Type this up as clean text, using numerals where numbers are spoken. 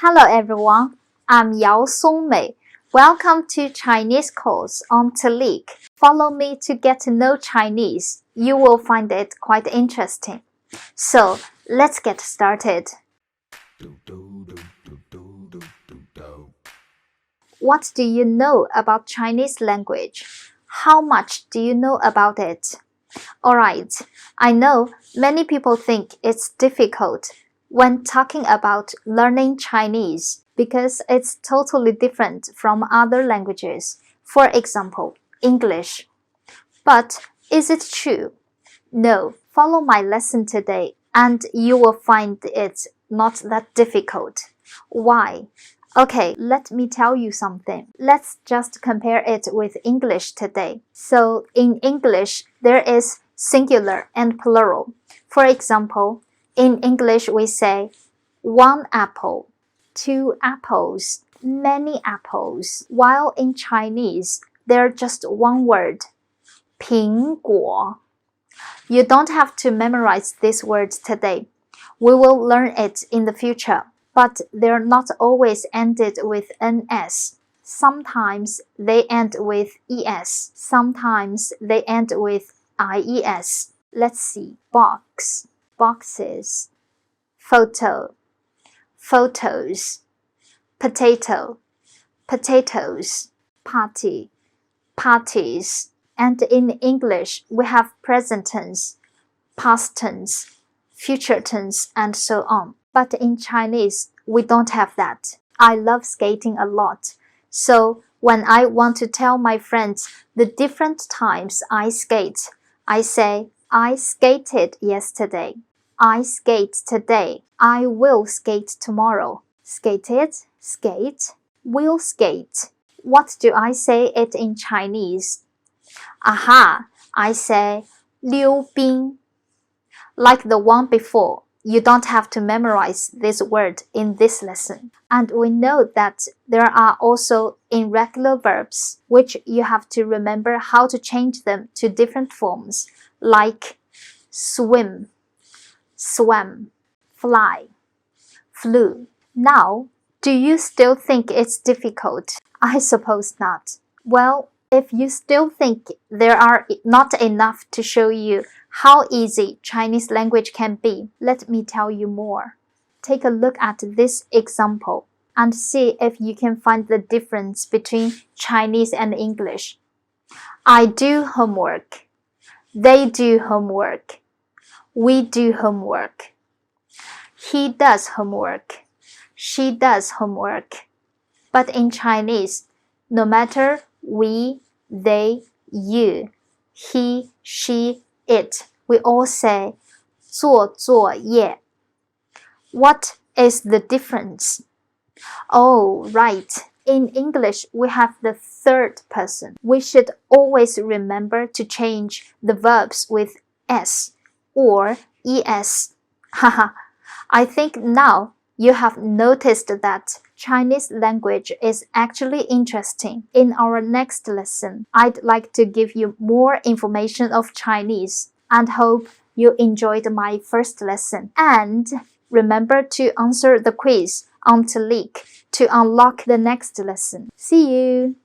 Hello everyone, I'm Yao Songmei. Welcome to Chinese course on Talk. Follow me to get to know Chinese. You will find it quite interesting. So, let's get started. What do you know about Chinese language? How much do you know about it? Alright, I know many people think it's difficult when talking about learning Chinese because it's totally different from other languages. For example, English. But is it true? No. Follow my lesson today and you will find it not that difficult. Why? Okay, let me tell you something. Let's just compare it with English today. So, in English, there is singular and plural. For example, in English we say one apple, two apples, many apples. While in Chinese, there's just one word, 苹果. You don't have to memorize this word today. We will learn it in the future, but they're not always ended with ns. Sometimes they end with es. Sometimes they end with ies. Let's see. Box, boxes. Photo, photos. Potato, potatoes. Party, parties. And in English, we have present tense, past tense, future tense, and so on. But in Chinese, we don't have that. I love skating a lot. So when I want to tell my friends the different times I skate, I say, I skated yesterday. I skate today. I will skate tomorrow. Skated, skate, will skate. What do I say it in Chinese? Aha, I say 溜冰. Like the one before, you don't have to memorize this word in this lesson. And we know that there are also irregular verbs, which you have to remember how to change them to different forms, like swim, swam, fly, flew. Now, do you still think it's difficult? I suppose not. Well, if you still think there are not enough to show you how easy Chinese language can be, let me tell you more. Take a look at this example and see if you can find the difference between Chinese and English. I do homework. They do homework. We do homework. He does homework. She does homework. But in Chinese, no matter we, they, you, he, she, it, we all say 做作业. What is the difference? Oh, right. In English, we have the third person. We should always remember to change the verbs with s or es. Haha, I think now you have noticed that Chinese language is actually interesting. In our next lesson, I'd like to give you more information of Chinese and hope you enjoyed my first lesson. And remember to answer the quiz on Talk to unlock the next lesson. See you!